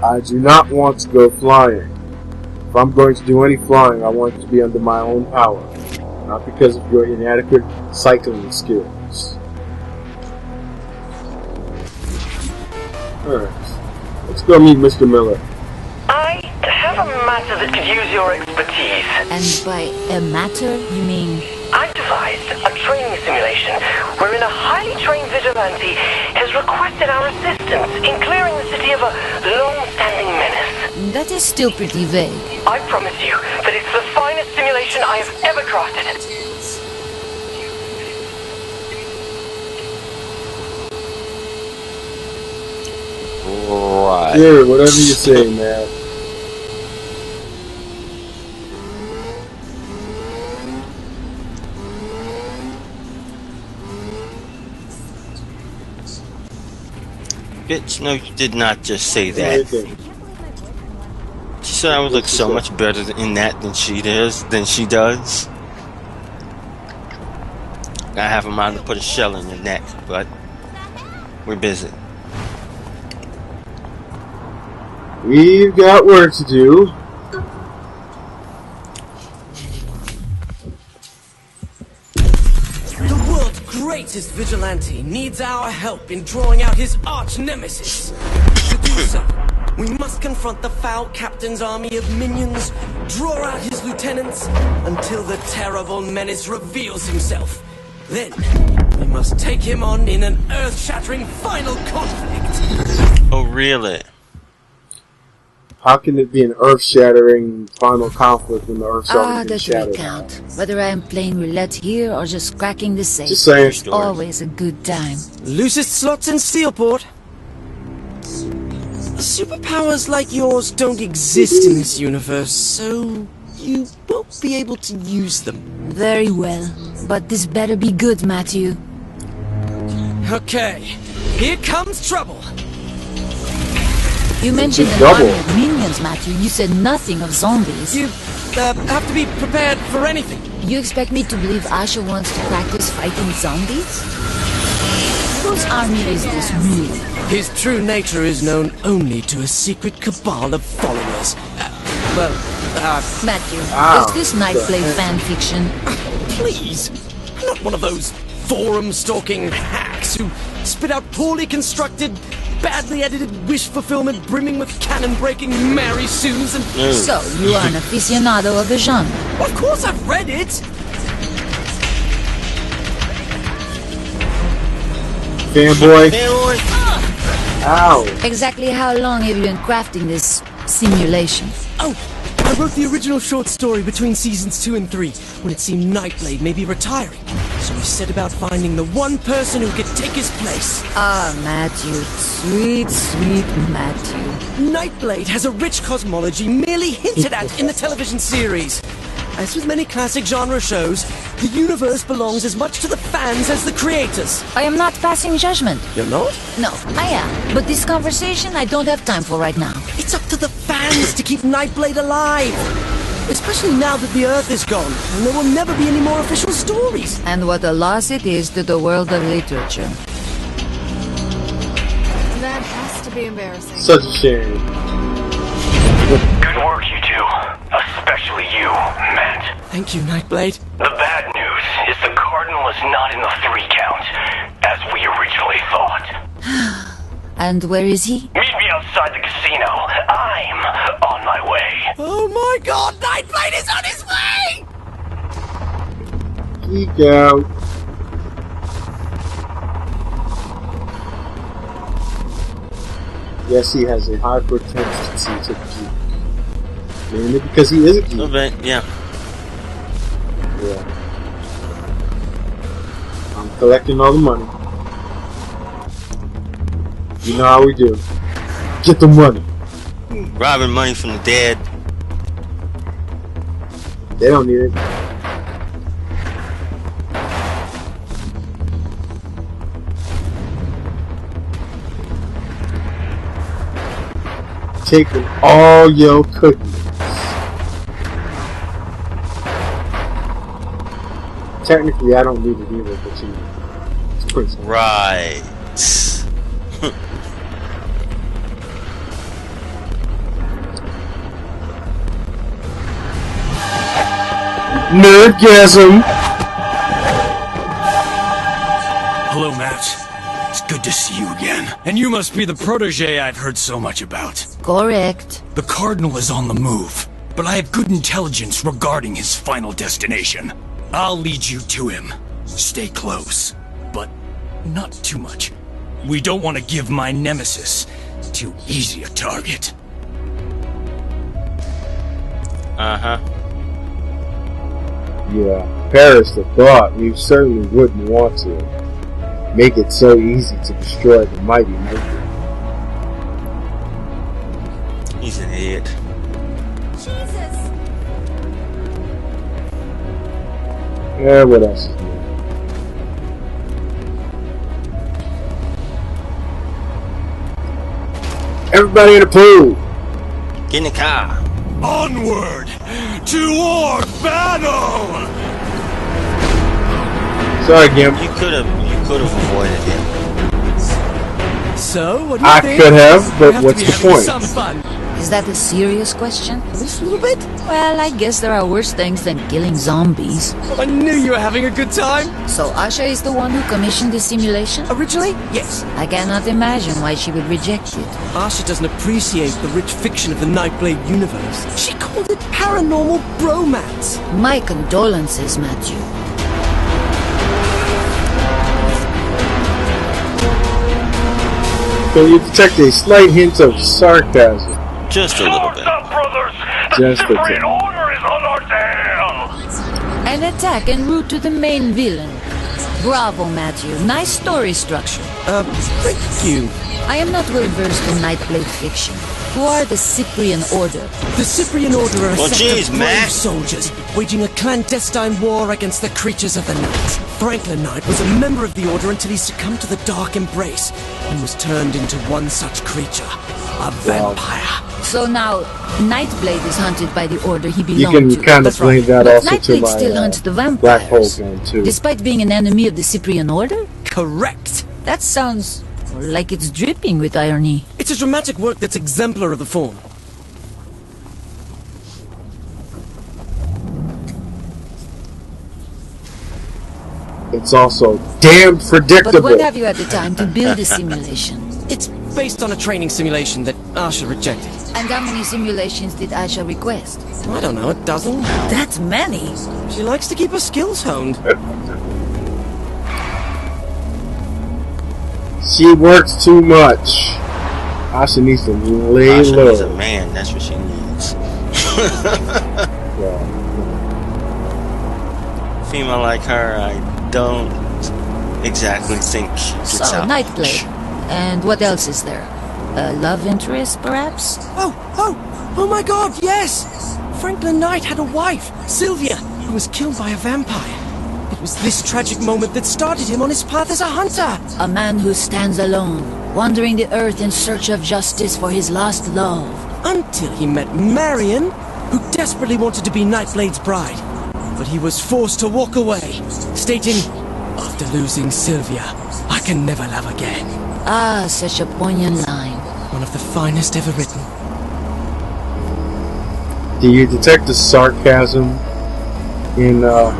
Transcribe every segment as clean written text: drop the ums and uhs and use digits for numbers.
I do not want to go flying. If I'm going to do any flying, I want it to be under my own power, not because of your inadequate cycling skills. Alright, let's go meet Mr. Miller. I have a matter that could use your expertise. And by a matter, you mean? I've devised a training simulation wherein a highly trained vigilante has requested our assistance in clearing the city of a long-standing menace. That is still pretty vague. I promise you that it's the finest simulation I have ever crafted. Right. Sure, whatever you say, man. Bitch, no, you did not just say that. She said I would look so much better in that than she does. I have a mind to put a shell in your neck, but we're busy. We've got work to do. The world's greatest vigilante needs our help in drawing out his arch nemesis. To do so, we must confront the foul captain's army of minions, draw out his lieutenants, until the terrible menace reveals himself. Then, we must take him on in an earth-shattering final conflict. Oh, really? How can it be an earth-shattering final conflict when the Earth's already been That shattered? will count. Whether I am playing roulette here or just cracking the safe. Just saying. It's always a good time. Loosest slots in Steelport. Superpowers like yours don't exist in this universe, so you won't be able to use them. Very well. But this better be good, Matthew. Okay, here comes trouble. You mentioned an army of minions, Matthew. You said nothing of zombies. You have to be prepared for anything. You expect me to believe Asha wants to practice fighting zombies? Whose army is this really? His true nature is known only to a secret cabal of followers. Matthew, is this Nyteblade fan fiction? Please, I'm not one of those forum-stalking hacks who spit out poorly constructed, badly edited wish fulfillment brimming with canon-breaking Mary Sues and... So, you are an aficionado of the genre. Of course I've read it! Fanboy. Ow. Exactly how long have you been crafting this simulation? Oh, I wrote the original short story between seasons 2 and 3, when it seemed Nyteblade may be retiring. So we set about finding the one person who could take his place. Ah, Matthew. Sweet, sweet Matthew. Nyteblade has a rich cosmology merely hinted at in the television series. As with many classic genre shows, the universe belongs as much to the fans as the creators. I am not passing judgment. You're not? No, I am. But this conversation I don't have time for right now. It's up to the fans to keep Nyteblade alive. Especially now that the Earth is gone, and there will never be any more official stories. And what a loss it is to the world of literature. That has to be embarrassing. Such a shame. Good work, you two. Especially you, Matt. Thank you, Nyteblade. The bad news is the Cardinal is not in the 3 count, as we originally thought. And where is he? Meet me outside the casino. I'm on my way. Oh my god, Nyteblade is on his way! Geek out. Yes, he has a high propensity to geek. Mainly because he is a geek. A little bit, yeah. Yeah. I'm collecting all the money. You know how we do. Get the money. Robbing money from the dead. They don't need it. Taking all your cookies. Technically, I don't need it either, but you know, it's pretty simple. Right. Nerdgasm! Hello, Matt. It's good to see you again. And you must be the protege I've heard so much about. Correct. The Cardinal is on the move, but I have good intelligence regarding his final destination. I'll lead you to him. Stay close, but not too much. We don't want to give my nemesis too easy a target. Uh-huh. Yeah, perish the thought. We certainly wouldn't want to make it so easy to destroy the mighty Maker. He's an idiot. Jesus! Yeah, what else is new? Everybody in the pool! Get in the car. Onward! Toward battle! Sorry, Gim. You could have avoided him. So, what do you I think? could have, but We what's to the be having point? some fun. Is that a serious question? Just a little bit? Well, I guess there are worse things than killing zombies. I knew you were having a good time. So Asha is the one who commissioned the simulation? Originally, yes. I cannot imagine why she would reject it. Asha doesn't appreciate the rich fiction of the Nyteblade universe. She called it paranormal bromance. My condolences, Matthew. Can you detect a slight hint of sarcasm? Just a little bit. Just a bit. An attack en route to the main villain. Bravo, Matthew. Nice story structure. Thank you. I am not well versed in Nyteblade fiction. Who are the Cyprian Order? The Cyprian Order are a Well, set geez, of brave Matt. soldiers waging a clandestine war against the creatures of the night. Franklin Knight was a member of the Order until he succumbed to the Dark Embrace and was turned into one such creature, a vampire. So now, Nyteblade is hunted by the Order he You belonged can to. kind of That's blame right. that But also to Nyteblade still hunts the my vampires. black hole game too. Despite being an enemy of the Cyprian Order? Correct. That sounds like it's dripping with irony. It's a dramatic work that's exemplar of the form. It's also damn predictable. But when have you had the time to build a simulation? It's based on a training simulation that Asha rejected. And how many simulations did Asha request? I don't know, a dozen? That's many. She likes to keep her skills honed. She works too much. Asha needs to lay Asha low. needs a man. That's what she needs. Yeah. Female like her, I don't exactly think gets So, out Nyteblade. And what else is there? A love interest, perhaps? Oh my god, yes! Franklin Knight had a wife, Sylvia, who was killed by a vampire. It was this tragic moment that started him on his path as a hunter. A man who stands alone, wandering the earth in search of justice for his lost love. Until he met Marion, who desperately wanted to be Nightblade's bride. But he was forced to walk away, stating, "After losing Sylvia, I can never love again." Ah, such a poignant line. One of the finest ever written. Do you detect the sarcasm in the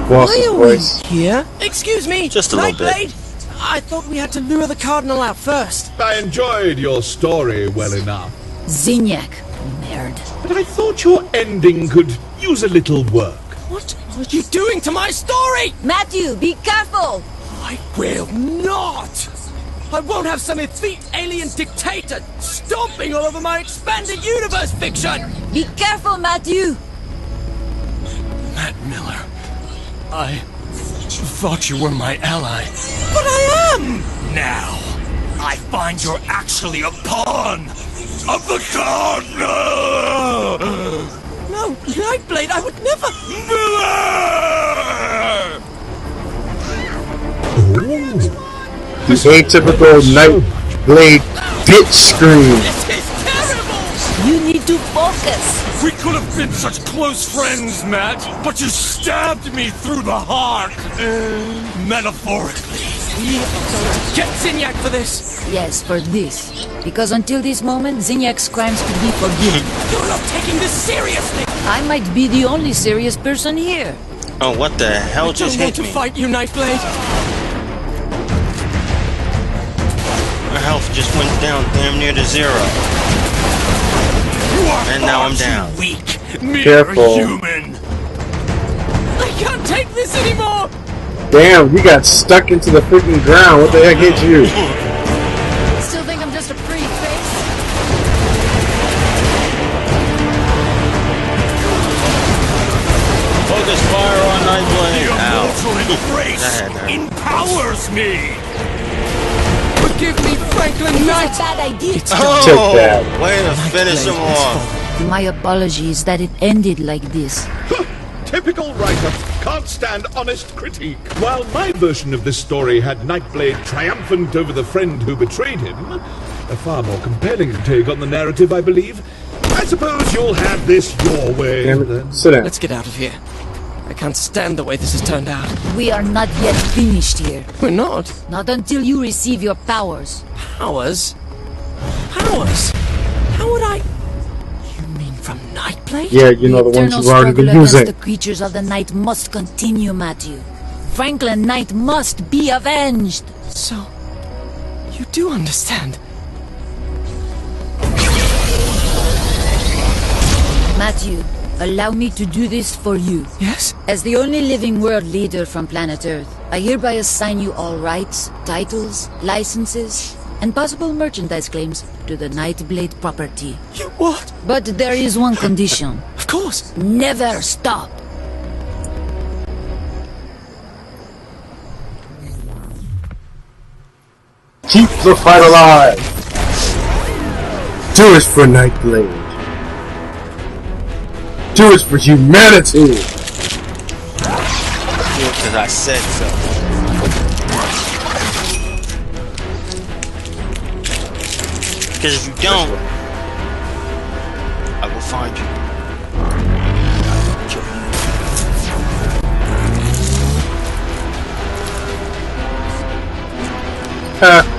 boss's Why are voice? we here? Excuse me, Just a little bit. Nightblade? I thought we had to lure the Cardinal out first. I enjoyed your story well enough, Zinyak, nerd. but I thought your ending could use a little work. What are you doing to my story? Matthew, be careful! I will not! I won't have some effete alien dictator stomping all over my expanded universe fiction! Be careful, Matthew! Matt Miller, I thought you were my ally. But I am! Now, I find you're actually a pawn of the Cardinal! No, Nightblade, I would never... Miller! The atypical Nyteblade bitch scream. This is terrible! You need to focus. We could have been such close friends, Matt, but you stabbed me through the heart. Metaphorically. We are going to get Zinyak for this. Yes, for this. Because until this moment, Zinyak's crimes could be forgiven. You're not taking this seriously. I might be the only serious person here. Oh, what the hell I just don't want hit to me? fight you, Nyteblade. My health just went down damn near to 0. And now I'm down. Weak, mere Careful. human. I can't take this anymore. Damn, you got stuck into the freaking ground. What the heck hit you? Still think I'm just a pretty face? Focus fire on Nyteblade. The Ow. immortal embrace That hurt. empowers me. Forgive me, Franklin It's Knight. a bad idea. Take Oh, that. way to finish him off. My apologies that it ended like this. Typical writer. Can't stand honest critique. While my version of this story had Nyteblade triumphant over the friend who betrayed him, a far more compelling take on the narrative, I believe. I suppose you'll have this your way. Damn then. it. Sit down. Let's get out of here. I can't stand the way this has turned out. We are not yet finished here. We're not. Not until you receive your powers. Powers? Powers? How would I... You mean from Nyteblade? Yeah, you know the ones eternal you've already struggle been against using. the creatures of the night must continue, Matthew. Franklin Knight must be avenged. So, you do understand. Matthew, allow me to do this for you. Yes? As the only living world leader from planet Earth, I hereby assign you all rights, titles, licenses, and possible merchandise claims to the Nyteblade property. You what? But there is one condition. Of course. Never stop. Keep the fight alive. Do it for Nyteblade. Do it for humanity. Because I said so. Because if you don't, I will find you. Ha.